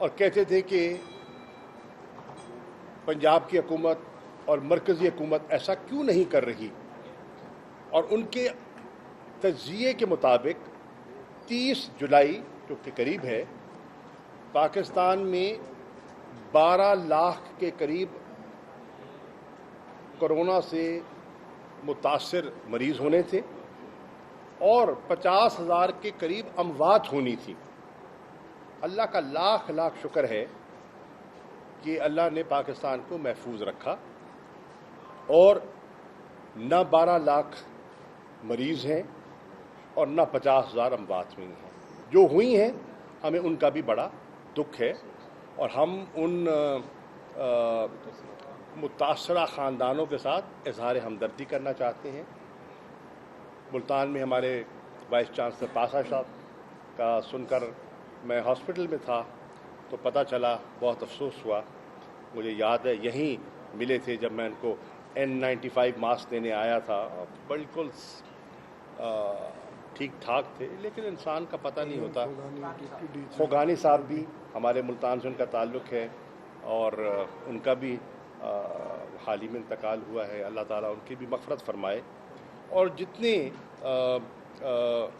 اور کہتے تھے کہ پنجاب کی حکومت اور مرکزی حکومت ایسا کیوں نہیں کر رہی، اور ان کے تجزیے کے مطابق 30 جولائی جو کہ قریب ہے، پاکستان میں 12 لاکھ کے قریب کورونا سے متاثر مریض ہونے تھے اور 50,000 کے قریب اموات ہونی تھی۔ اللہ کا لاکھ لاکھ شکر ہے کہ اللہ نے پاکستان کو محفوظ رکھا اور نہ 12 لاکھ مریض ہیں اور نہ 50,000 اموات ہوئی ہیں۔ جو ہوئی ہیں ہمیں ان کا بھی بڑا دکھ ہے، اور ہم ان متاثرہ خاندانوں کے ساتھ اظہار ہمدردی کرنا چاہتے ہیں۔ ملتان میں ہمارے وائس چانسلر پاسا صاحب کا سن کر میں ہاسپٹل میں تھا تو پتہ چلا، بہت افسوس ہوا۔ مجھے یاد ہے یہیں ملے تھے جب میں ان کو N95 ماسک دینے آیا تھا، بالکل ٹھیک ٹھاک تھے، لیکن انسان کا پتہ نہیں ہوتا۔ خوگانی صاحب بھی ہمارے ملتان سے ان کا تعلق ہے اور ان کا بھی حال ہی میں انتقال ہوا ہے، اللہ تعالیٰ ان کی بھی مغفرت فرمائے۔ اور جتنے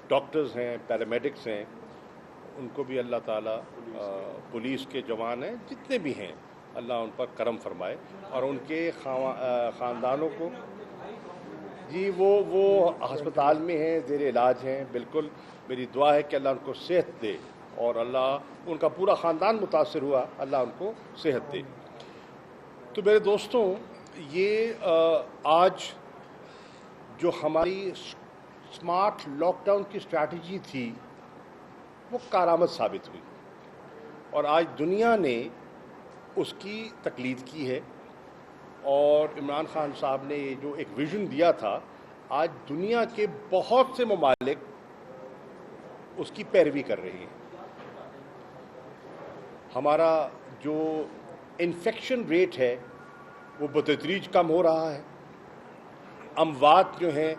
ڈاکٹرز ہیں، پیرامیڈکس ہیں، ان کو بھی اللہ تعالیٰ، پولیس کے جوان ہیں جتنے بھی ہیں، اللہ ان پر کرم فرمائے، اور ان کے خاندانوں کو جی وہ ہسپتال میں ہیں، زیر علاج ہیں۔ بالکل میری دعا ہے کہ اللہ ان کو صحت دے، اور اللہ، ان کا پورا خاندان متاثر ہوا، اللہ ان کو صحت دے۔ تو میرے دوستوں، یہ آج جو ہماری اسمارٹ لاک ڈاؤن کی اسٹریٹجی تھی وہ کارآمد ثابت ہوئی، اور آج دنیا نے اس کی تقلید کی ہے، اور عمران خان صاحب نے یہ جو ایک ویژن دیا تھا، آج دنیا کے بہت سے ممالک اس کی پیروی کر رہے ہیں۔ ہمارا جو انفیکشن ریٹ ہے وہ بتدریج کم ہو رہا ہے، اموات جو ہیں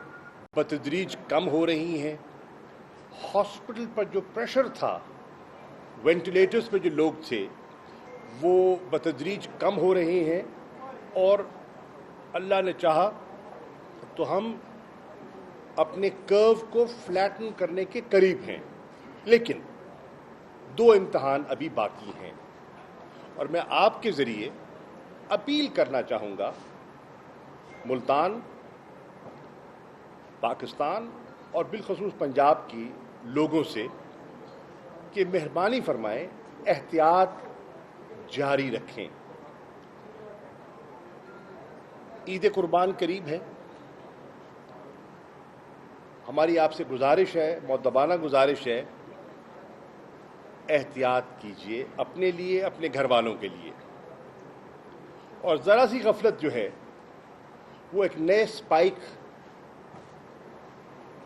بتدریج کم ہو رہی ہیں، ہاسپٹل پر جو پریشر تھا، وینٹیلیٹرز پہ جو لوگ تھے، وہ بتدریج کم ہو رہے ہیں، اور اللہ نے چاہا تو ہم اپنے کرو کو فلیٹن کرنے کے قریب ہیں۔ لیکن 2 امتحان ابھی باقی ہیں، اور میں آپ کے ذریعے اپیل کرنا چاہوں گا ملتان، پاکستان اور بالخصوص پنجاب کی لوگوں سے کہ مہربانی فرمائیں، احتیاط جاری رکھیں۔ عید قربان قریب ہے، ہماری آپ سے گزارش ہے، مؤدبانہ گزارش ہے، احتیاط کیجئے اپنے لیے، اپنے گھر والوں کے لیے۔ اور ذرا سی غفلت جو ہے وہ ایک نئے سپائک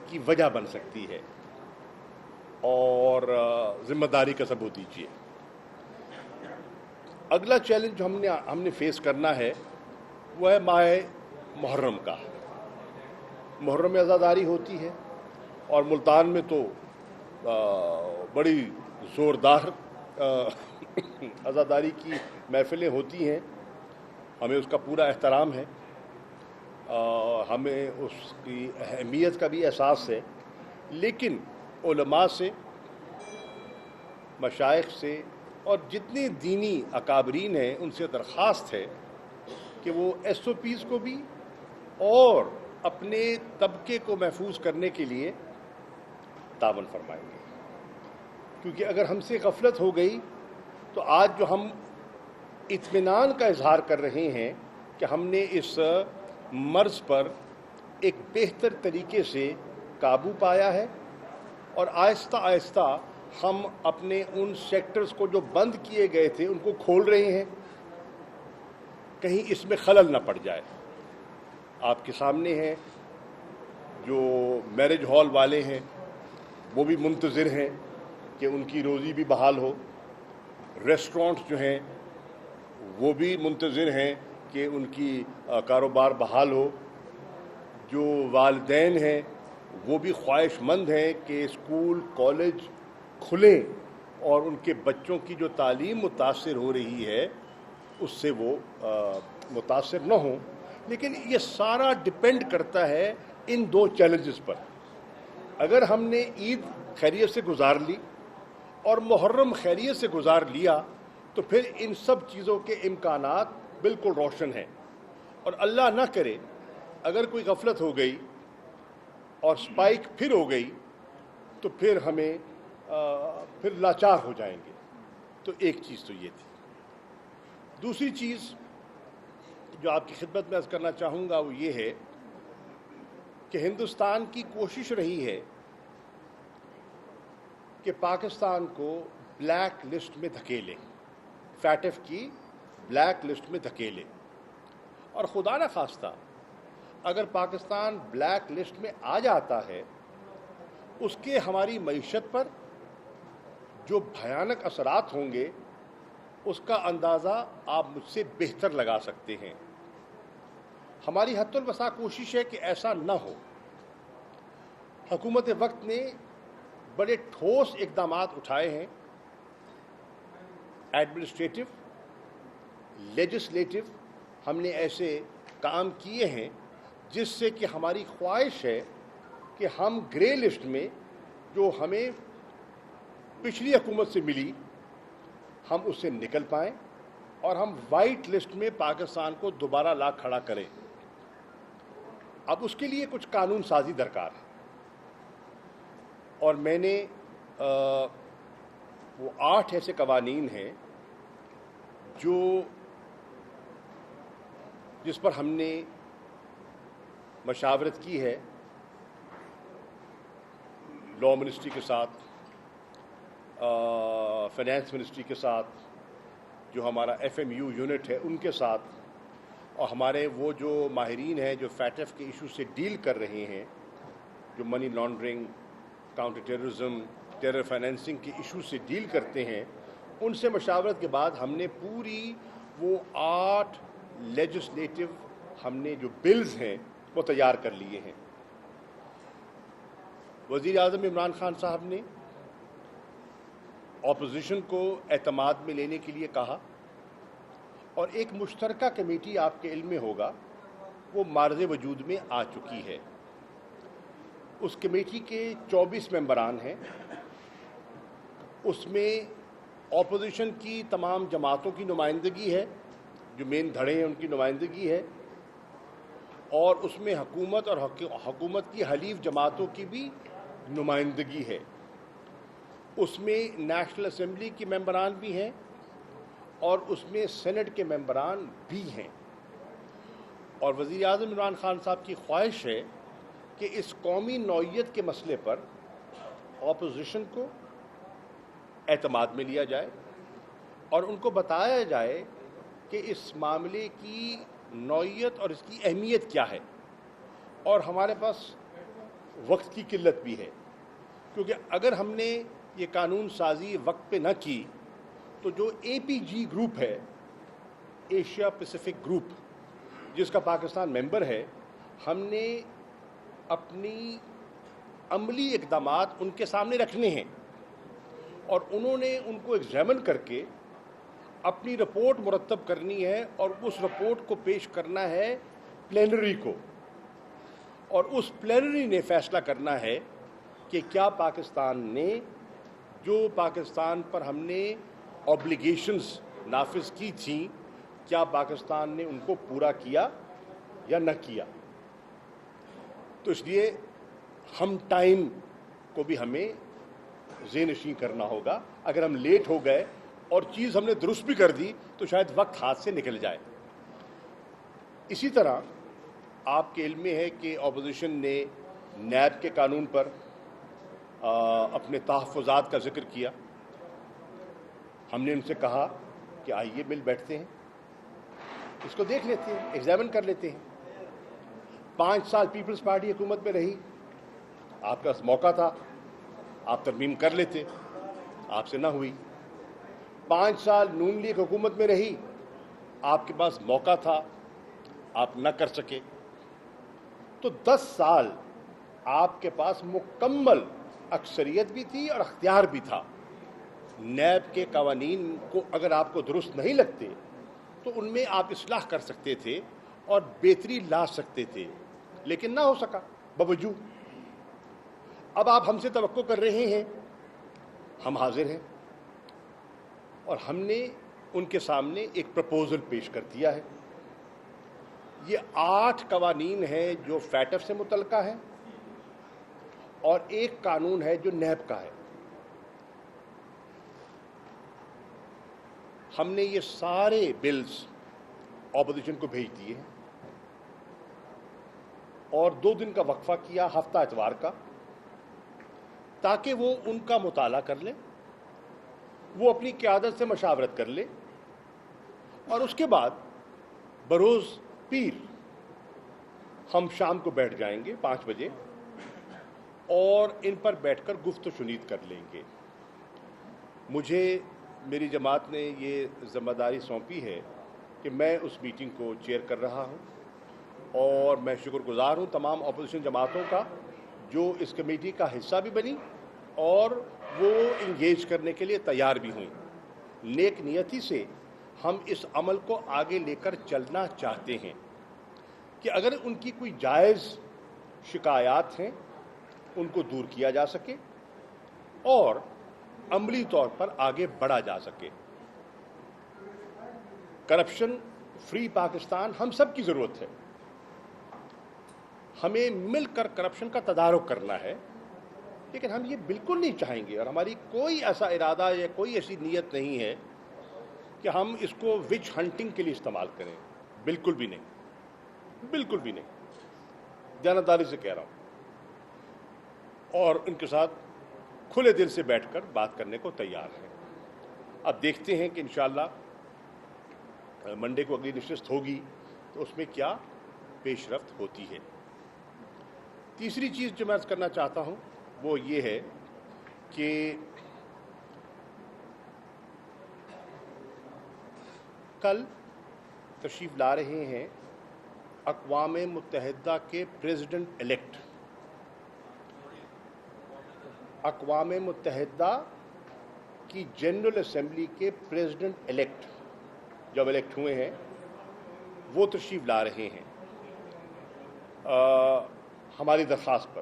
کی وجہ بن سکتی ہے، اور ذمہ داری کا ثبوت دیجیے۔ اگلا چیلنج جو ہم نے فیس کرنا ہے وہ ہے ماہ محرم کا۔ محرم میں عزاداری ہوتی ہے، اور ملتان میں تو بڑی زوردار عزاداری کی محفلیں ہوتی ہیں، ہمیں اس کا پورا احترام ہے، ہمیں اس کی اہمیت کا بھی احساس ہے، لیکن علماء سے، مشائخ سے اور جتنے دینی اکابرین ہیں ان سے درخواست ہے کہ وہ SOPs کو بھی اور اپنے طبقے کو محفوظ کرنے کے لیے تعاون فرمائیں گے، کیونکہ اگر ہم سے غفلت ہو گئی تو آج جو ہم اطمینان کا اظہار کر رہے ہیں کہ ہم نے اس مرض پر ایک بہتر طریقے سے قابو پایا ہے، اور آہستہ آہستہ ہم اپنے ان سیکٹرز کو جو بند کیے گئے تھے ان کو کھول رہے ہیں، کہیں اس میں خلل نہ پڑ جائے۔ آپ کے سامنے ہیں جو میرج ہال والے ہیں وہ بھی منتظر ہیں کہ ان کی روزی بھی بحال ہو، ریسٹورانٹس جو ہیں وہ بھی منتظر ہیں کہ ان کی کاروبار بحال ہو، جو والدین ہیں وہ بھی خواہش مند ہیں کہ اسکول، کالج کھلیں اور ان کے بچوں کی جو تعلیم متاثر ہو رہی ہے اس سے وہ متاثر نہ ہوں. لیکن یہ سارا ڈپینڈ کرتا ہے ان دو چیلنجز پر. اگر ہم نے عید خیریت سے گزار لی اور محرم خیریت سے گزار لیا تو پھر ان سب چیزوں کے امکانات بالکل روشن ہیں. اور اللہ نہ کرے اگر کوئی غفلت ہو گئی اور سپائک پھر ہو گئی تو پھر ہمیں پھر لاچار ہو جائیں گے. تو ایک چیز تو یہ تھی. دوسری چیز جو آپ کی خدمت میں عرض کرنا چاہوں گا وہ یہ ہے کہ ہندوستان کی کوشش رہی ہے کہ پاکستان کو بلیک لسٹ میں دھکیلے, فیٹف کی بلیک لسٹ میں دھکیلے. اور خدا نہ خواستہ اگر پاکستان بلیک لسٹ میں آ جاتا ہے اس کے ہماری معیشت پر جو بھیانک اثرات ہوں گے اس کا اندازہ آپ مجھ سے بہتر لگا سکتے ہیں. ہماری حد الوسع کوشش ہے کہ ایسا نہ ہو. حکومت وقت نے بڑے ٹھوس اقدامات اٹھائے ہیں, ایڈمنسٹریٹو, لیجسلیٹو. ہم نے ایسے کام کیے ہیں جس سے کہ ہماری خواہش ہے کہ ہم گرے لسٹ میں جو ہمیں پچھلی حکومت سے ملی ہم اس سے نکل پائیں اور ہم وائٹ لسٹ میں پاکستان کو دوبارہ لا کھڑا کریں. اب اس کے لیے کچھ قانون سازی درکار ہے اور میں نے وہ 8 ایسے قوانین ہیں جس پر ہم نے مشاورت کی ہے لاء منسٹری کے ساتھ, فائنانس منسٹری کے ساتھ, جو ہمارا FMU یونٹ ہے ان کے ساتھ, اور ہمارے وہ جو ماہرین ہیں جو فیٹف کے ایشو سے ڈیل کر رہے ہیں, جو money laundering, counter terrorism, terror financing کے ایشو سے ڈیل کرتے ہیں. ان سے مشاورت کے بعد ہم نے پوری وہ 8 لیجسلیٹو ہم نے جو بلز ہیں وہ تیار کر لیے ہیں. وزیر اعظم عمران خان صاحب نے اپوزیشن کو اعتماد میں لینے کے لیے کہا اور ایک مشترکہ کمیٹی آپ کے علم میں ہوگا وہ معرض وجود میں آ چکی ہے. اس کمیٹی کے 24 ممبران ہیں. اس میں اپوزیشن کی تمام جماعتوں کی نمائندگی ہے, جو مین دھڑے ہیں ان کی نمائندگی ہے, اور اس میں حکومت اور حکومت کی حلیف جماعتوں کی بھی نمائندگی ہے. اس میں نیشنل اسمبلی کے ممبران بھی ہیں اور اس میں سینٹ کے ممبران بھی ہیں. اور وزیر اعظم عمران خان صاحب کی خواہش ہے کہ اس قومی نوعیت کے مسئلے پر اپوزیشن کو اعتماد میں لیا جائے اور ان کو بتایا جائے کہ اس معاملے کی نوعیت اور اس کی اہمیت کیا ہے. اور ہمارے پاس وقت کی قلت بھی ہے, کیونکہ اگر ہم نے یہ قانون سازی وقت پہ نہ کی تو جو APG گروپ ہے, ایشیا پیسیفک گروپ, جس کا پاکستان ممبر ہے, ہم نے اپنی عملی اقدامات ان کے سامنے رکھنے ہیں اور انہوں نے ان کو ایگزامن کر کے اپنی رپورٹ مرتب کرنی ہے اور اس رپورٹ کو پیش کرنا ہے پلینری کو, اور اس پلینری نے فیصلہ کرنا ہے کہ کیا پاکستان نے جو پاکستان پر ہم نے اوبلیگیشنز نافذ کی تھیں کیا پاکستان نے ان کو پورا کیا یا نہ کیا. تو اس لیے ہم ٹائم کو بھی ہمیں ذہن نشین کرنا ہوگا. اگر ہم لیٹ ہو گئے اور چیز ہم نے درست بھی کر دی تو شاید وقت ہاتھ سے نکل جائے. اسی طرح آپ کے علم میں ہے کہ اپوزیشن نے نیب کے قانون پر اپنے تحفظات کا ذکر کیا. ہم نے ان سے کہا کہ آئیے مل بیٹھتے ہیں, اس کو دیکھ لیتے ہیں, ایگزامن کر لیتے ہیں. 5 سال پیپلز پارٹی حکومت میں رہی, آپ کا موقع تھا, آپ ترمیم کر لیتے, آپ سے نہ ہوئی. 5 سال نون لیگ حکومت میں رہی, آپ کے پاس موقع تھا, آپ نہ کر سکے. تو 10 سال آپ کے پاس مکمل اکثریت بھی تھی اور اختیار بھی تھا. نیب کے قوانین کو اگر آپ کو درست نہیں لگتے تو ان میں آپ اصلاح کر سکتے تھے اور بہتری لا سکتے تھے، لیکن نہ ہو سکا باوجود۔ اب آپ ہم سے توقع کر رہے ہیں، ہم حاضر ہیں اور ہم نے ان کے سامنے ایک پرپوزل پیش کر دیا ہے۔ یہ 8 قوانین ہیں جو فیٹف سے متعلقہ ہیں اور ایک قانون ہے جو نیب کا ہے۔ ہم نے یہ سارے بلز اپوزیشن کو بھیج دیے ہیں اور 2 دن کا وقفہ کیا، ہفتہ اتوار کا، تاکہ وہ ان کا مطالعہ کر لیں، وہ اپنی قیادت سے مشاورت کر لیں، اور اس کے بعد بروز پیر ہم شام کو بیٹھ جائیں گے 5 بجے اور ان پر بیٹھ کر گفت و شنید کر لیں گے۔ مجھے میری جماعت نے یہ ذمہ داری سونپی ہے کہ میں اس میٹنگ کو چیئر کر رہا ہوں، اور میں شکر گزار ہوں تمام اپوزیشن جماعتوں کا جو اس کمیٹی کا حصہ بھی بنی اور وہ انگیج کرنے کے لیے تیار بھی ہوئیں۔ نیک نیتی سے ہم اس عمل کو آگے لے کر چلنا چاہتے ہیں کہ اگر ان کی کوئی جائز شکایات ہیں ان کو دور کیا جا سکے اور عملی طور پر آگے بڑھا جا سکے۔ کرپشن فری پاکستان ہم سب کی ضرورت ہے، ہمیں مل کر کرپشن کا تدارک کرنا ہے، لیکن ہم یہ بالکل نہیں چاہیں گے اور ہماری کوئی ایسا ارادہ یا کوئی ایسی نیت نہیں ہے کہ ہم اس کو وچ ہنٹنگ کے لیے استعمال کریں، بالکل بھی نہیں، بالکل بھی نہیں، جانبداری سے کہہ رہا ہوں، اور ان کے ساتھ کھلے دل سے بیٹھ کر بات کرنے کو تیار ہیں۔ اب دیکھتے ہیں کہ انشاءاللہ منڈے کو اگلی نشست ہوگی تو اس میں کیا پیش رفت ہوتی ہے۔ تیسری چیز جو میں عرض کرنا چاہتا ہوں وہ یہ ہے کہ کل تشریف لا رہے ہیں اقوام متحدہ کے پریزیڈنٹ الیکٹ، اقوام متحدہ کی جنرل اسمبلی کے پریزیڈنٹ الیکٹ جب الیکٹ ہوئے ہیں وہ تشریف لا رہے ہیں ہماری درخواست پر۔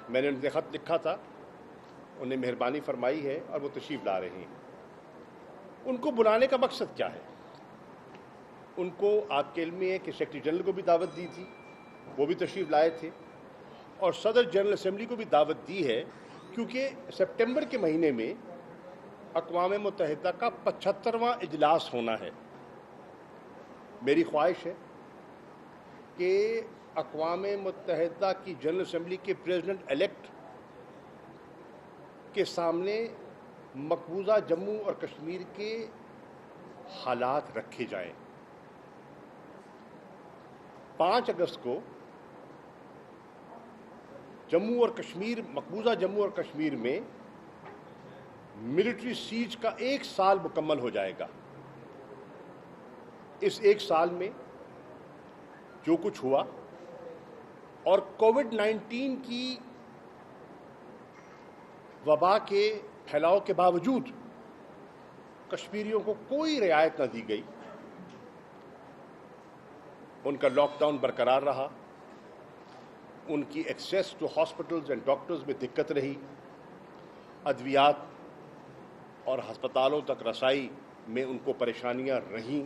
میں نے ان سے خط لکھا تھا، انہوں نے مہربانی فرمائی ہے اور وہ تشریف لا رہے ہیں۔ ان کو بلانے کا مقصد کیا ہے؟ ان کو آپ کے علم میں ہے کہ سیکرٹری جنرل کو بھی دعوت دی تھی، وہ بھی تشریف لائے تھے، اور صدر جنرل اسمبلی کو بھی دعوت دی ہے، کیونکہ سپٹمبر کے مہینے میں اقوام متحدہ کا 75واں اجلاس ہونا ہے۔ میری خواہش ہے کہ اقوام متحدہ کی جنرل اسمبلی کے پریزیڈنٹ الیکٹ کے سامنے مقبوضہ جموں اور کشمیر کے حالات رکھے جائیں۔ 5 اگست کو جموں اور کشمیر، مقبوضہ جموں اور کشمیر میں ملٹری سیج کا 1 سال مکمل ہو جائے گا۔ اس 1 سال میں جو کچھ ہوا اور کووڈ-19 کی وبا کے پھیلاؤ کے باوجود کشمیریوں کو کوئی رعایت نہ دی گئی، ان کا لاک ڈاؤن برقرار رہا، ان کی access to hospitals and doctors میں دقت رہی، ادویات اور ہسپتالوں تک رسائی میں ان کو پریشانیاں رہیں،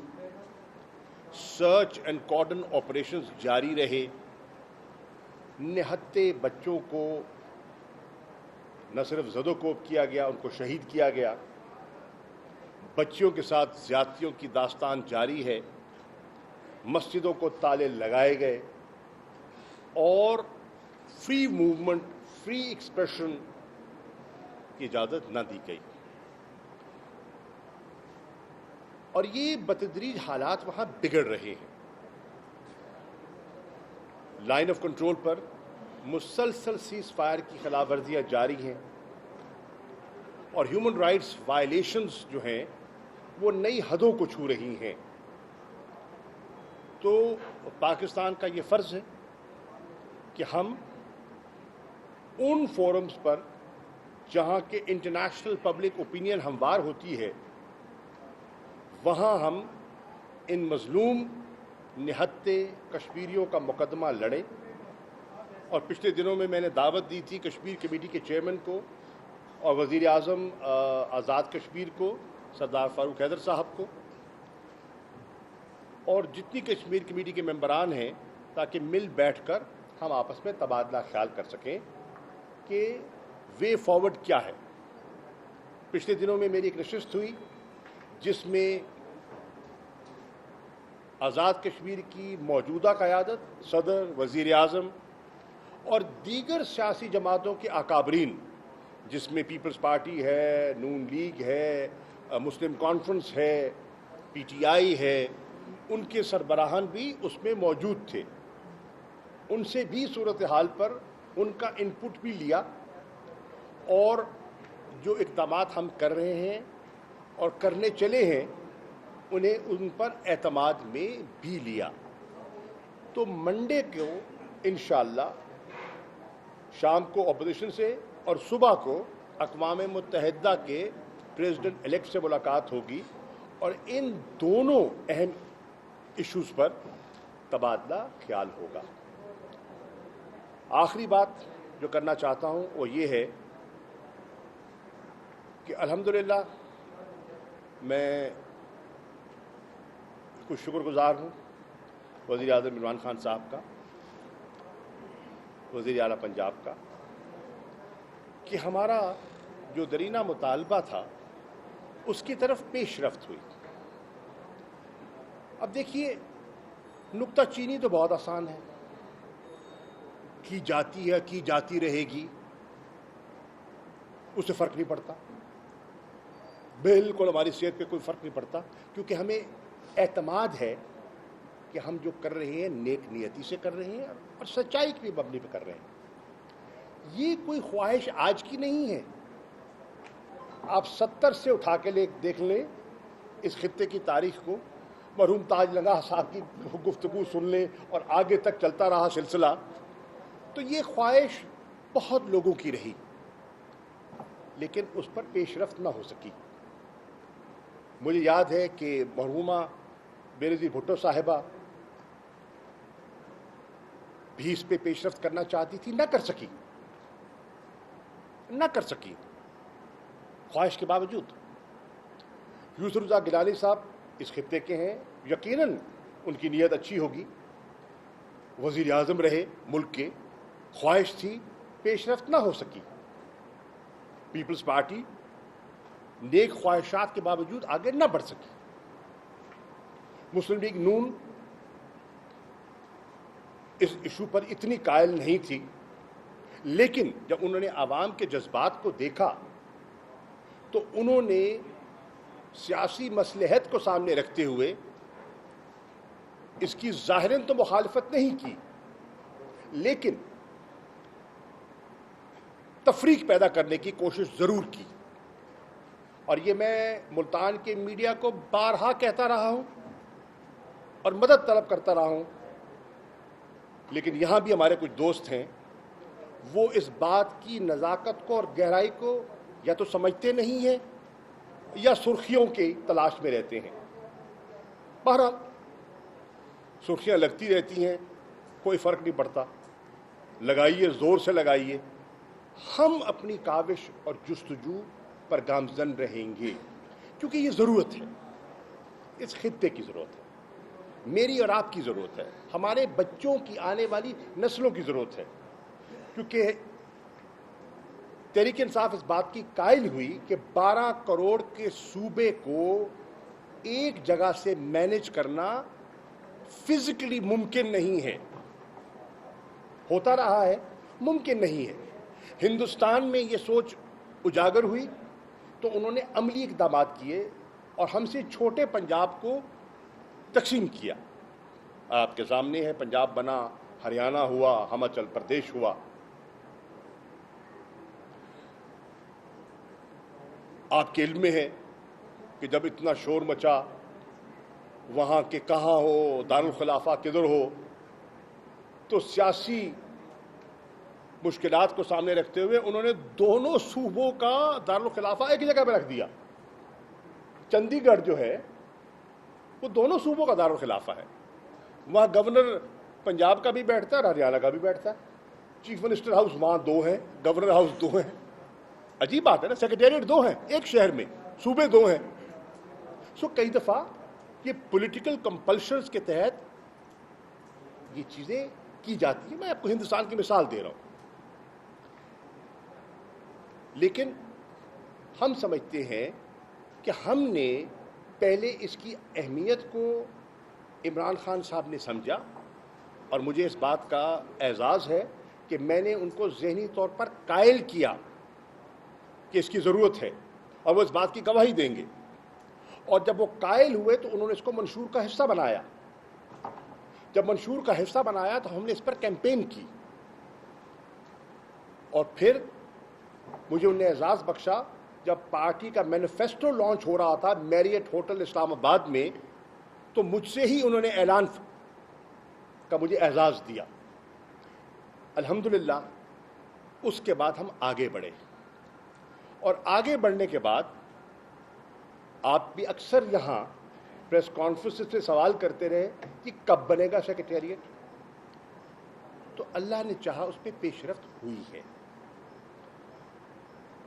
سرچ اینڈ کارڈن آپریشنز جاری رہے، نہتے بچوں کو نہ صرف زدوکوب کیا گیا، ان کو شہید کیا گیا، بچیوں کے ساتھ زیادتیوں کی داستان جاری ہے، مسجدوں کو تالے لگائے گئے اور فری موومنٹ، فری ایکسپریشن کی اجازت نہ دی گئی، اور یہ بتدریج حالات وہاں بگڑ رہے ہیں۔ لائن آف کنٹرول پر مسلسل سیز فائر کی خلاف ورزیاں جاری ہیں اور ہیومن رائٹس وائلیشنز جو ہیں وہ نئی حدوں کو چھو رہی ہیں۔ تو پاکستان کا یہ فرض ہے کہ ہم ان فورمز پر جہاں کہ انٹرنیشنل پبلک اوپینین ہموار ہوتی ہے، وہاں ہم ان مظلوم نہتے کشمیریوں کا مقدمہ لڑیں. اور پچھلے دنوں میں نے دعوت دی تھی کشمیر کمیٹی کے چیئرمین کو اور وزیر اعظم آزاد کشمیر کو، سردار فاروق حیدر صاحب کو، اور جتنی کشمیر کمیٹی کے ممبران ہیں، تاکہ مل بیٹھ کر ہم آپس میں تبادلہ خیال کر سکیں کہ وے فارورڈ کیا ہے. پچھلے دنوں میں میری ایک نشست ہوئی جس میں آزاد کشمیر کی موجودہ قیادت، صدر، وزیر اعظم اور دیگر سیاسی جماعتوں کے اکابرین، جس میں پیپلز پارٹی ہے، نون لیگ ہے، مسلم کانفرنس ہے، پی ٹی آئی ہے، ان کے سربراہان بھی اس میں موجود تھے. ان سے بھی صورتحال پر ان کا انپٹ بھی لیا اور جو اقدامات ہم کر رہے ہیں اور کرنے چلے ہیں انہیں ان پر اعتماد میں بھی لیا. تو منڈے کو انشاءاللہ شام کو اپوزیشن سے اور صبح کو اقوام متحدہ کے پریزیڈنٹ الیکٹ سے ملاقات ہوگی اور ان دونوں اہم ایشوز پر تبادلہ خیال ہوگا. آخری بات جو کرنا چاہتا ہوں وہ یہ ہے کہ الحمدللہ میں کچھ شکر گزار ہوں وزیر اعظم عمران خان صاحب کا، وزیر اعلیٰ پنجاب کا، کہ ہمارا جو درینہ مطالبہ تھا اس کی طرف پیش رفت ہوئی. اب دیکھیے، نکتہ چینی تو بہت آسان ہے، کی جاتی ہے، کی جاتی رہے گی، اس سے فرق نہیں پڑتا، بالکل ہماری صحت پہ کوئی فرق نہیں پڑتا، کیونکہ ہمیں اعتماد ہے کہ ہم جو کر رہے ہیں نیک نیتی سے کر رہے ہیں اور سچائی کی مبنی پہ کر رہے ہیں. یہ کوئی خواہش آج کی نہیں ہے. آپ 70 سے اٹھا کے دیکھ لیں اس خطے کی تاریخ کو، مرحوم تاج لنگاہ صاحب کی گفتگو سن لیں اور آگے تک چلتا رہا سلسلہ، تو یہ خواہش بہت لوگوں کی رہی لیکن اس پر پیش رفت نہ ہو سکی. مجھے یاد ہے کہ مرحومہ بینظیر بھٹو صاحبہ بھی اس پہ پیش رفت کرنا چاہتی تھی، نہ کر سکی خواہش کے باوجود. یوسف رضا گیلانی صاحب اس خطے کے ہیں، یقیناً ان کی نیت اچھی ہوگی، وزیر اعظم رہے ملک کے، خواہش تھی، پیش رفت نہ ہو سکی. پیپلز پارٹی نیک خواہشات کے باوجود آگے نہ بڑھ سکی. مسلم لیگ نون اس ایشو پر اتنی قائل نہیں تھی، لیکن جب انہوں نے عوام کے جذبات کو دیکھا تو انہوں نے سیاسی مصلحت کو سامنے رکھتے ہوئے اس کی ظاہراً تو مخالفت نہیں کی، لیکن تفریق پیدا کرنے کی کوشش ضرور کی. اور یہ میں ملتان کے میڈیا کو بارہا کہتا رہا ہوں اور مدد طلب کرتا رہا ہوں، لیکن یہاں بھی ہمارے کچھ دوست ہیں، وہ اس بات کی نزاکت کو اور گہرائی کو یا تو سمجھتے نہیں ہیں یا سرخیوں کی تلاش میں رہتے ہیں. بہرحال سرخیاں لگتی رہتی ہیں، کوئی فرق نہیں پڑتا، لگائیے، زور سے لگائیے. ہم اپنی کاوش اور جستجو پر گامزن رہیں گے کیونکہ یہ ضرورت ہے، اس خطے کی ضرورت ہے، میری اور آپ کی ضرورت ہے، ہمارے بچوں کی آنے والی نسلوں کی ضرورت ہے. کیونکہ تحریک انصاف اس بات کی قائل ہوئی کہ 12 کروڑ کے صوبے کو ایک جگہ سے مینیج کرنا فزیکلی ممکن نہیں ہے، ہوتا رہا ہے، ممکن نہیں ہے. ہندوستان میں یہ سوچ اجاگر ہوئی تو انہوں نے عملی اقدامات کیے اور ہم سے چھوٹے پنجاب کو تقسیم کیا. آپ کے سامنے ہے، پنجاب بنا، ہریانہ ہوا، ہماچل پردیش ہوا. آپ کے علم میں ہے کہ جب اتنا شور مچا، وہاں کے کہاں ہو، دارالخلافہ کدھر ہو، تو سیاسی مشکلات کو سامنے رکھتے ہوئے انہوں نے دونوں صوبوں کا دارالخلافہ ایک جگہ پہ رکھ دیا. چندی گڑھ جو ہے وہ دونوں صوبوں کا دارالخلافہ ہے. وہاں گورنر پنجاب کا بھی بیٹھتا ہے اور ہریانہ کا بھی بیٹھتا ہے. چیف منسٹر ہاؤس وہاں 2 ہیں, گورنر ہاؤس 2 ہیں. عجیب بات ہے نا, سیکریٹریٹ 2 ہیں ایک شہر میں, صوبے 2 ہیں. سو کئی دفعہ یہ پولیٹیکل کمپلشنز کے تحت یہ چیزیں کی جاتی ہیں. میں آپ کو ہندوستان کی مثال دے رہا ہوں. لیکن ہم سمجھتے ہیں کہ ہم نے پہلے اس کی اہمیت کو عمران خان صاحب نے سمجھا, اور مجھے اس بات کا اعزاز ہے کہ میں نے ان کو ذہنی طور پر قائل کیا کہ اس کی ضرورت ہے, اور وہ اس بات کی گواہی دیں گے. اور جب وہ قائل ہوئے تو انہوں نے اس کو منشور کا حصہ بنایا. جب منشور کا حصہ بنایا تو ہم نے اس پر کیمپین کی, اور پھر مجھے انہوں نے اعزاز بخشا جب پارٹی کا مینیفیسٹو لانچ ہو رہا تھا میریٹ ہوٹل اسلام آباد میں, تو مجھ سے ہی انہوں نے اعلان کا مجھے اعزاز دیا. الحمدللہ اس کے بعد ہم آگے بڑھے, اور آگے بڑھنے کے بعد آپ بھی اکثر یہاں پریس کانفرنس سے سوال کرتے رہے کہ کب بنے گا سیکریٹریٹ. تو اللہ نے چاہا اس پہ پیش رفت ہوئی ہے.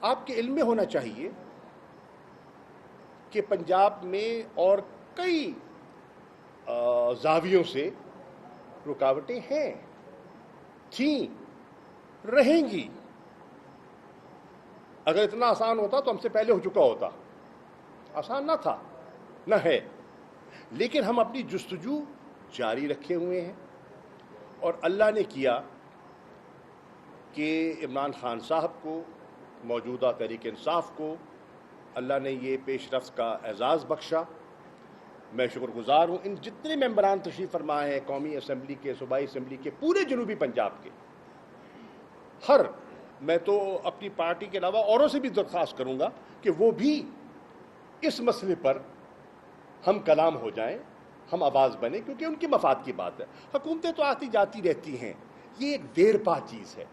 آپ کے علم میں ہونا چاہیے کہ پنجاب میں اور کئی زاویوں سے رکاوٹیں ہیں, تھیں, رہیں گی. اگر اتنا آسان ہوتا تو ہم سے پہلے ہو چکا ہوتا. آسان نہ تھا, نہ ہے, لیکن ہم اپنی جستجو جاری رکھے ہوئے ہیں. اور اللہ نے کیا کہ عمران خان صاحب کو, موجودہ تحریک انصاف کو اللہ نے یہ پیش رفت کا اعزاز بخشا. میں شکر گزار ہوں ان جتنے ممبران تشریف فرمائے ہیں قومی اسمبلی کے, صوبائی اسمبلی کے, پورے جنوبی پنجاب کے. میں تو اپنی پارٹی کے علاوہ اوروں سے بھی درخواست کروں گا کہ وہ بھی اس مسئلے پر ہم کلام ہو جائیں, ہم آواز بنیں, کیونکہ ان کے مفاد کی بات ہے. حکومتیں تو آتی جاتی رہتی ہیں, یہ ایک دیر پا چیز ہے.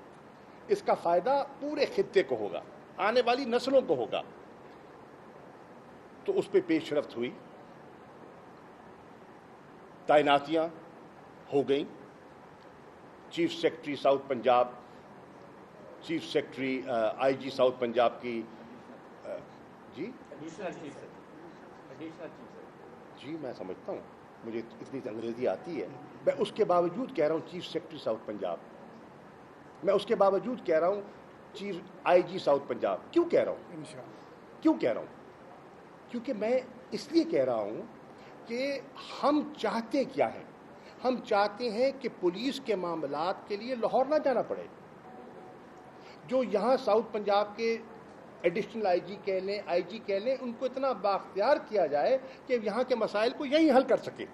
اس کا فائدہ پورے خطے کو ہوگا, آنے والی نسلوں کو ہوگا. تو اس پہ پیش رفت ہوئی, تعیناتیاں ہو گئیں. Chief secretary south Punjab, chief secretary I G south Punjab کی, جی میں سمجھتا ہوں, مجھے اتنی انگریزی آتی ہے. میں اس کے باوجود کہہ رہا ہوں چیف سیکرٹری ساؤتھ پنجاب, میں اس کے باوجود کہہ رہا ہوں چیف آئی جی ساؤتھ پنجاب. کیوں کہہ رہا ہوں, کیوں کہہ رہا ہوں؟ کیونکہ میں اس لیے کہہ رہا ہوں کہ ہم چاہتے کیا ہیں. ہم چاہتے ہیں کہ پولیس کے معاملات کے لیے لاہور نہ جانا پڑے. جو یہاں ساؤتھ پنجاب کے ایڈیشنل آئی جی کہہ لیں, آئی جی کہہ لیں, ان کو اتنا بااختیار کیا جائے کہ یہاں کے مسائل کو یہیں حل کر سکے.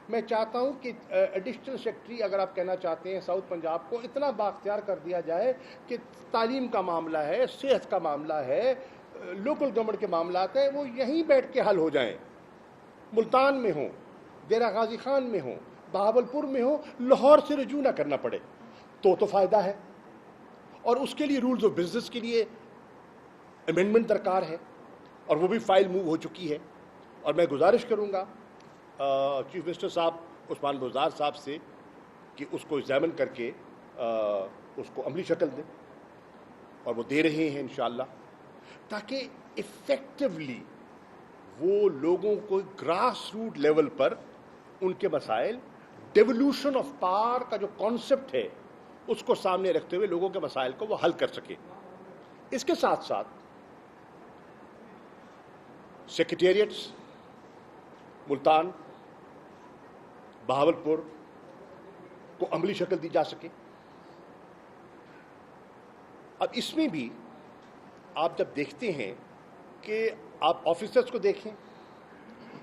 میں چاہتا ہوں کہ ایڈیشنل سیکرٹری, اگر آپ کہنا چاہتے ہیں ساؤتھ پنجاب کو, اتنا بااختیار کر دیا جائے کہ تعلیم کا معاملہ ہے, صحت کا معاملہ ہے, لوکل گورنمنٹ کے معاملات ہیں, وہ یہیں بیٹھ کے حل ہو جائیں. ملتان میں ہوں, ڈیرہ غازی خان میں ہوں, بہاولپور میں ہوں, لاہور سے رجوع نہ کرنا پڑے تو فائدہ ہے. اور اس کے لیے رولز آف بزنس کے لیے امینڈمنٹ درکار ہے, اور وہ بھی فائل موو ہو چکی ہے. اور میں گزارش کروں گا چیف منسٹر صاحب عثمان بزدار صاحب سے کہ اس کو ایگزامن کر کے اس کو عملی شکل دیں, اور وہ دے رہے ہیں انشاءاللہ, تاکہ ایفیکٹولی وہ لوگوں کو گراس روٹ لیول پر ان کے مسائل, ڈیولوشن آف پاور کا جو کانسیپٹ ہے اس کو سامنے رکھتے ہوئے لوگوں کے مسائل کو وہ حل کر سکے. اس کے ساتھ ساتھ سیکریٹریٹس ملتان, بہاولپور کو عملی شکل دی جا سکے. اب اس میں بھی آپ جب دیکھتے ہیں کہ آپ آفیسرز کو دیکھیں,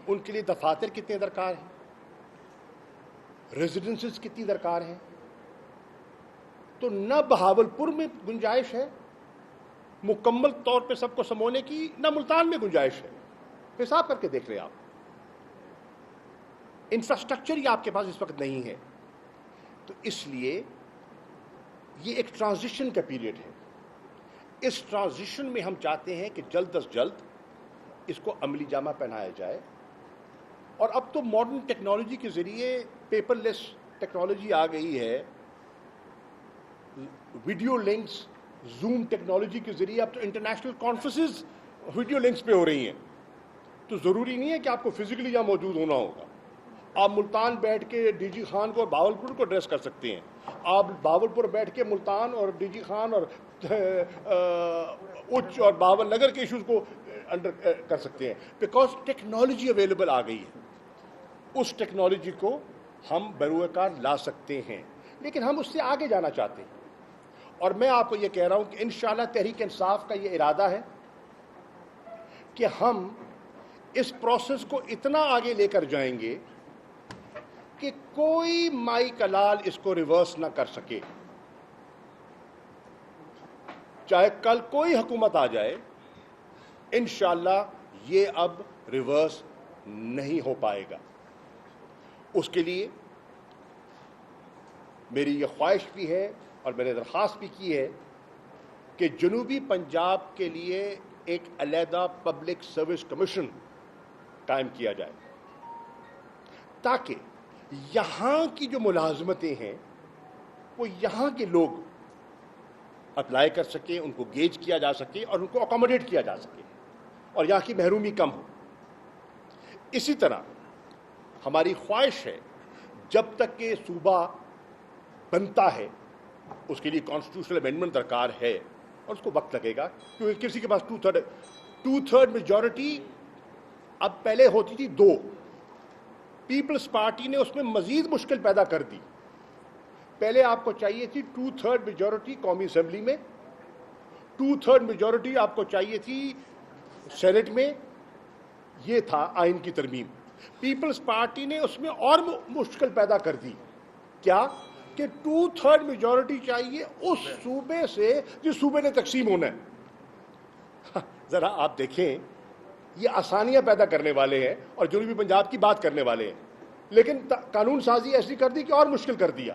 ان کے لیے دفاتر کتنے درکار ہیں, ریزیڈنسز کتنی درکار ہیں. تو نہ بہاولپور میں گنجائش ہے مکمل طور پہ سب کو سمونے کی, نہ ملتان میں گنجائش ہے. حساب کر کے دیکھ لیں آپ, انفراسٹرکچر ہی آپ کے پاس اس وقت نہیں ہے. تو اس لیے یہ ایک ٹرانزیشن کا پیریڈ ہے. اس ٹرانزیشن میں ہم چاہتے ہیں کہ جلد از جلد اس کو عملی جامہ پہنایا جائے. اور اب تو ماڈرن ٹیکنالوجی کے ذریعے پیپر لیس ٹیکنالوجی آ گئی ہے. ویڈیو لنکس، زوم ٹیکنالوجی کے ذریعے اب تو انٹرنیشنل کانفرنسز ویڈیو لنکس پہ ہو رہی ہیں. تو ضروری نہیں ہے کہ آپ کو فزیکلی یہاں موجود ہونا ہوگا. آپ ملتان بیٹھ کے ڈی جی خان کو اور باولپور کو ایڈریس کر سکتے ہیں. آپ باولپور بیٹھ کے ملتان اور ڈی جی خان اور اچ اور باول نگر کے ایشوز کو انڈر کر سکتے ہیں، بیکاز ٹیکنالوجی اویلیبل آ گئی ہے. اس ٹیکنالوجی کو ہم بروئے کار لا سکتے ہیں، لیکن ہم اس سے آگے جانا چاہتے ہیں. اور میں آپ کو یہ کہہ رہا ہوں کہ انشاءاللہ تحریک انصاف کا یہ ارادہ ہے کہ ہم اس پروسیس کو اتنا آگے لے کر جائیں گے کہ کوئی مائی کلال اس کو ریورس نہ کر سکے. چاہے کل کوئی حکومت آ جائے، انشاءاللہ یہ اب ریورس نہیں ہو پائے گا. اس کے لیے میری یہ خواہش بھی ہے اور میں نے درخواست بھی کی ہے کہ جنوبی پنجاب کے لیے ایک علیحدہ پبلک سروس کمیشن قائم کیا جائے، تاکہ یہاں کی جو ملازمتیں ہیں وہ یہاں کے لوگ اپلائی کر سکیں، ان کو گیج کیا جا سکے اور ان کو اکوموڈیٹ کیا جا سکے اور یہاں کی محرومی کم ہو. اسی طرح ہماری خواہش ہے جب تک کہ صوبہ بنتا ہے اس کے لیے کانسٹیٹیوشنل امینڈمنٹ درکار ہے اور اس کو وقت لگے گا، کیونکہ کسی کے پاس ٹو تھرڈ میجورٹی اب پہلے ہوتی تھی 2. پیپلز پارٹی نے اس میں مزید مشکل پیدا کر دی. پہلے آپ کو چاہیے تھی 2/3 میجورٹی قومی اسمبلی میں، 2/3 میجورٹی آپ کو چاہیے تھی سینٹ میں. یہ تھا آئین کی ترمیم. پیپلز پارٹی نے اس میں اور مشکل پیدا کر دی. کیا کہ 2/3 میجورٹی چاہیے اس صوبے سے جس صوبے نے تقسیم ہونا ہے. ذرا آپ دیکھیں، یہ آسانیاں پیدا کرنے والے ہیں اور جنوبی پنجاب کی بات کرنے والے ہیں، لیکن قانون سازی ایسی کر دی کہ اور مشکل کر دیا.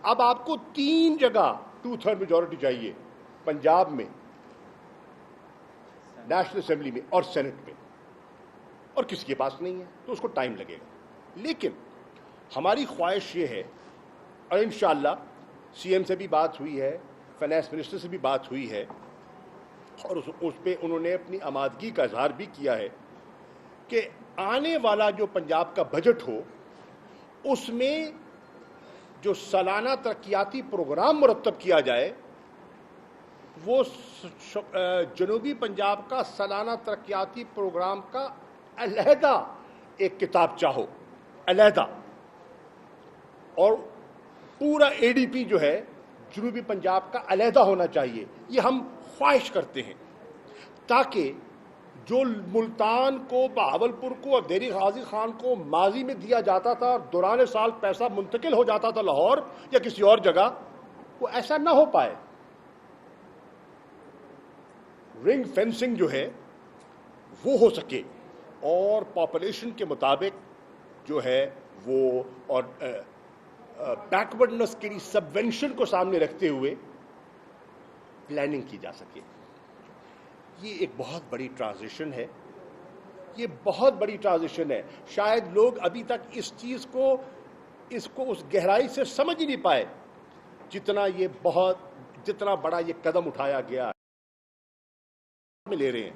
اب آپ کو 3 جگہ 2/3 میجورٹی چاہیے، پنجاب میں، نیشنل اسمبلی میں اور سینٹ میں، اور کسی کے پاس نہیں ہے تو اس کو ٹائم لگے گا. لیکن ہماری خواہش یہ ہے، اور انشاءاللہ سی ایم سے بھی بات ہوئی ہے، فائنانس منسٹر سے بھی بات ہوئی ہے، اور اس پہ انہوں نے اپنی آمادگی کا اظہار بھی کیا ہے کہ آنے والا جو پنجاب کا بجٹ ہو اس میں جو سالانہ ترقیاتی پروگرام مرتب کیا جائے وہ جنوبی پنجاب کا سالانہ ترقیاتی پروگرام کا علیحدہ ایک کتابچہ ہو، علیحدہ، اور پورا اے ڈی پی جو ہے جنوبی پنجاب کا علیحدہ ہونا چاہیے. یہ ہم خواہش کرتے ہیں تاکہ جو ملتان کو، بہاولپور کو اور دہلی غازی خان کو ماضی میں دیا جاتا تھا اور دوران سال پیسہ منتقل ہو جاتا تھا لاہور یا کسی اور جگہ، وہ ایسا نہ ہو پائے. رنگ فینسنگ جو ہے وہ ہو سکے اور پاپولیشن کے مطابق جو ہے وہ، اور بیکورڈنس کے لیے سبونشن کو سامنے رکھتے ہوئے پلاننگ کی جا سکے. یہ ایک بہت بڑی ٹرانزیشن ہے، یہ بہت بڑی ٹرانزیشن ہے. شاید لوگ ابھی تک اس چیز کو اس گہرائی سے سمجھ ہی نہیں پائے جتنا بڑا یہ قدم اٹھایا گیا میں لے رہے ہیں.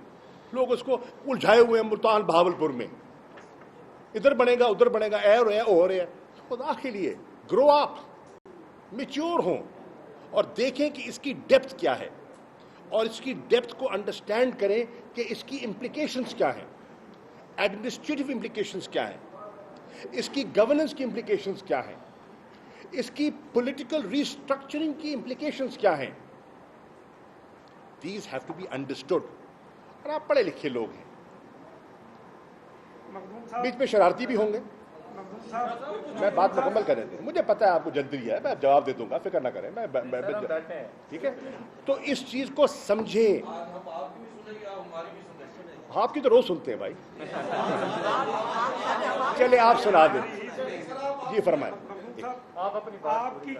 لوگ اس کو الجھائے ہوئے ہیں ملتان بہاولپور میں، ادھر بنے گا ادھر بنے گا، اے ہو رہے ہیں. خدا کے لیے گرو اپ، میچور ہوں اور دیکھیں کہ اس کی ڈیپتھ کیا ہے، اور اس کی ڈیپتھ کو انڈرسٹینڈ کریں کہ اس کی امپلیکیشنز کیا ہیں، ایڈمنسٹریٹو امپلیکیشنز کیا ہیں، اس کی گورننس کی امپلیکیشنز کیا ہیں، اس کی پولیٹیکل ریسٹرکچرنگ کی امپلیکیشنز کیا ہیں. These have to be understood. اور آپ پڑھے لکھے لوگ ہیں، بیچ میں شرارتی بھی ہوں گے. میں بات مکمل کریں دیں، مجھے پتہ ہے آپ کو جلدی ہے، میں جواب دے دوں گا، فکر نہ کریں. ٹھیک ہے، تو اس چیز کو سمجھیں. آپ کی تو روز سنتے ہیں بھائی. چلے آپ سنا دیں. جی فرمائیں.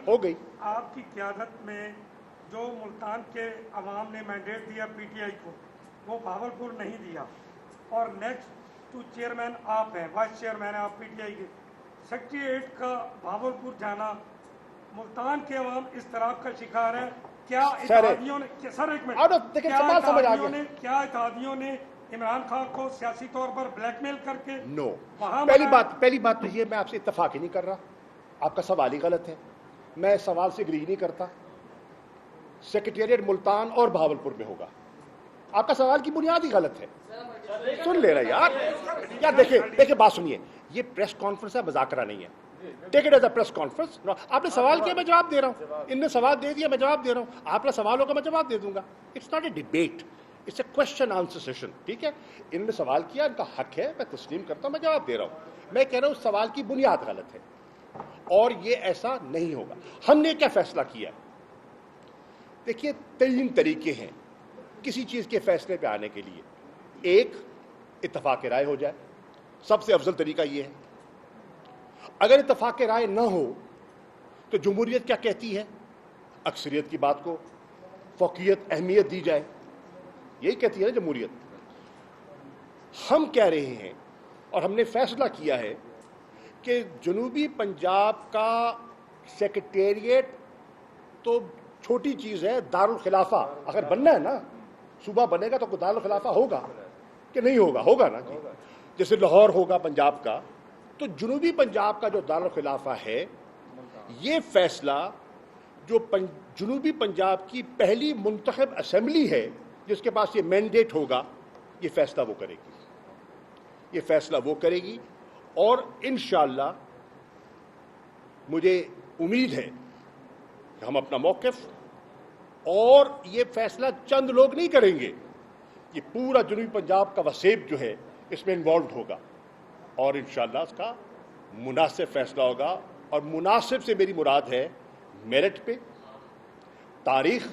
ہو گئی. آپ کی قیادت میں جو ملتان کے عوام نے مینڈیٹ دیا پی ٹی آئی کو، وہ بھاولپور نہیں دیا، اور نیکسٹ ٹو چیئرمین آپ ہیں، وائس چیئرمین ہیں آپ پی ٹی آئی کے. سیکریٹریٹ کا بھاولپور جانا، ملتان کے عوام اس طرح کا شکار ہے. کیا اتحادیوں نے، سر ایک منٹ، کیا اتحادیوں نے عمران خان کو سیاسی طور پر بلیک میل کر کے؟ نو. پہلی بات تو یہ، میں آپ سے اتفاق ہی نہیں کر رہا. آپ کا سوال ہی غلط ہے. میں سوال سے اگری نہیں کرتا. سیکریٹریٹ ملتان اور بھاولپور میں ہوگا. آپ کا سوال کی بنیاد ہی غلط ہے. سن لے رہا یار دیکھیں بات سنیے. یہ پریس کانفرنس ہے، مذاکرہ نہیں ہے. Take it as a press conference. آپ نے سوال کیا، میں جواب دے رہا ہوں. ان نے سوال دے دیا، میں جواب دے رہا ہوں. آپ کا سوال ہوگا، میں جواب دے دوں گا. It's not a debate, it's a question answer session. ٹھیک ہے، ان نے سوال کیا، ان کا حق ہے، میں تسلیم کرتا ہوں، میں جواب دے رہا ہوں. میں کہہ رہا ہوں اس سوال کی بنیاد غلط ہے اور یہ ایسا نہیں ہوگا. ہم نے کیا فیصلہ کیا؟ دیکھیے 3 طریقے ہیں کسی چیز کے فیصلے پہ آنے کے لیے. ایک، اتفاق رائے ہو جائے. سب سے افضل طریقہ یہ ہے. اگر اتفاق رائے نہ ہو تو جمہوریت کیا کہتی ہے؟ اکثریت کی بات کو فوقیت، اہمیت دی جائے. یہی کہتی ہے نا جمہوریت. ہم کہہ رہے ہیں اور ہم نے فیصلہ کیا ہے کہ جنوبی پنجاب کا سیکریٹریٹ تو چھوٹی چیز ہے. دارالخلافہ اگر بننا ہے نا، صوبہ بنے گا تو دارالخلافہ ہوگا کہ نہیں ہوگا؟ ہوگا نا جی. جیسے لاہور ہوگا پنجاب کا، تو جنوبی پنجاب کا جو دارالخلافہ ہے، یہ فیصلہ جو جنوبی پنجاب کی پہلی منتخب اسمبلی ہے جس کے پاس یہ مینڈیٹ ہوگا، یہ فیصلہ وہ کرے گی. یہ فیصلہ وہ کرے گی اور انشاءاللہ مجھے امید ہے کہ ہم اپنا موقف، اور یہ فیصلہ چند لوگ نہیں کریں گے، یہ پورا جنوبی پنجاب کا وسیب جو ہے اس میں انوالوڈ ہوگا، اور انشاءاللہ اس کا مناسب فیصلہ ہوگا. اور مناسب سے میری مراد ہے میرٹ پہ، تاریخ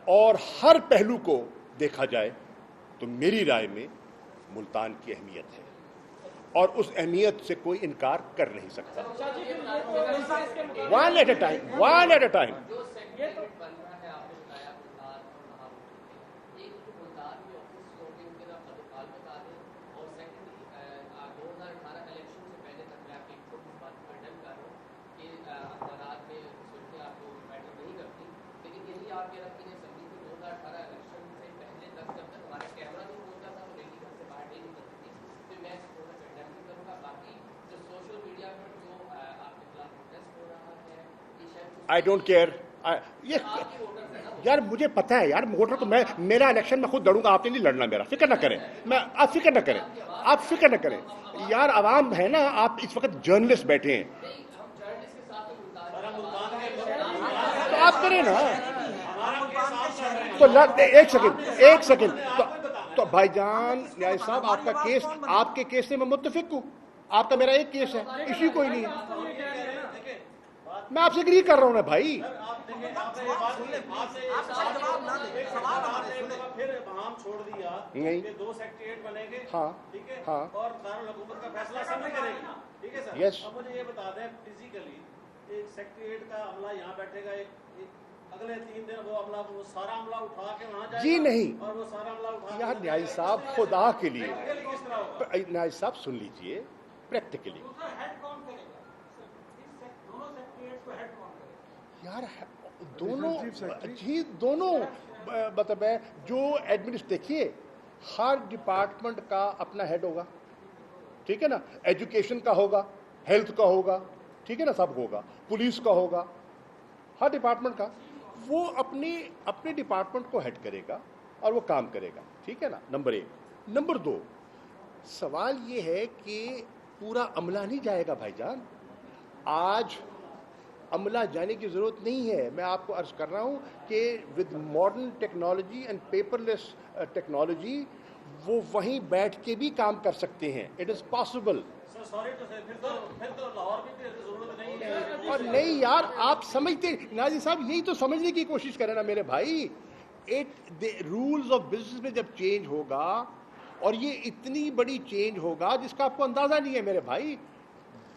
اور ہر پہلو کو دیکھا جائے تو میری رائے میں ملتان کی اہمیت ہے اور اس اہمیت سے کوئی انکار کر نہیں سکتا. One at a time. I don't care. یار مجھے پتا ہے یار، ووٹر کو میرا الیکشن میں خود لڑوں گا، آپ نے نہیں لڑنا میرا. فکر نہ کریں، آپ فکر نہ کریں یار. عوام ہے نا، آپ اس وقت جرنلسٹ بیٹھے ہیں تو آپ کریں نا. تو ایک سیکنڈ تو بھائی جان نیاز صاحب، آپ کے کیس سے میں متفق ہوں. آپ کا میرا ایک کیس ہے، ایشو کوئی نہیں ہے. میں آپ سے اگری کر رہا ہوں نا بھائی. نہیں، 2 سیکریٹریٹ بنے گے. ہاں ٹھیک ہے، ہاں، اور دارالحکومت کا فیصلہ اسمبلی کرے گی. ٹھیک ہے سر. یس. اب مجھے یہ بتا دیں فزیکلی ایک سیکریٹریٹ کا عملہ یہاں بیٹھے گا، اگلے 3 دن وہ سارا عملہ اٹھا کے وہاں جائے گا؟ جی نہیں اور وہ سارا عملہ اٹھا یار نیاز صاحب، خدا کے لیے نیاز صاحب سن لیجئے پریکٹیکلی. یار دونوں مطلب ہے جو دیکھیے ہر ڈپارٹمنٹ کا اپنا ہیڈ ہوگا. ٹھیک ہے نا، ایجوکیشن کا ہوگا، ہیلتھ کا ہوگا، ٹھیک ہے نا، سب ہوگا. پولیس کا ہوگا، ہر ڈپارٹمنٹ کا. وہ اپنے ڈپارٹمنٹ کو ہیڈ کرے گا اور وہ کام کرے گا. ٹھیک ہے نا، نمبر 1. نمبر 2، سوال یہ ہے کہ پورا عملہ نہیں جائے گا بھائی جان. آج عملہ جانے کی ضرورت نہیں ہے. میں آپ کو عرض کر رہا ہوں کہ with modern technology and paper less technology وہ وہیں بیٹھ کے بھی کام کر سکتے ہیں. It is possible. اور نہیں یار، آپ سمجھتے ناجی صاحب، یہی تو سمجھنے کی کوشش کریں نا میرے بھائی. رولز آف بزنس میں جب چینج ہوگا، اور یہ اتنی بڑی چینج ہوگا جس کا آپ کو اندازہ نہیں ہے میرے بھائی.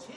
6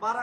12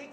1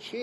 6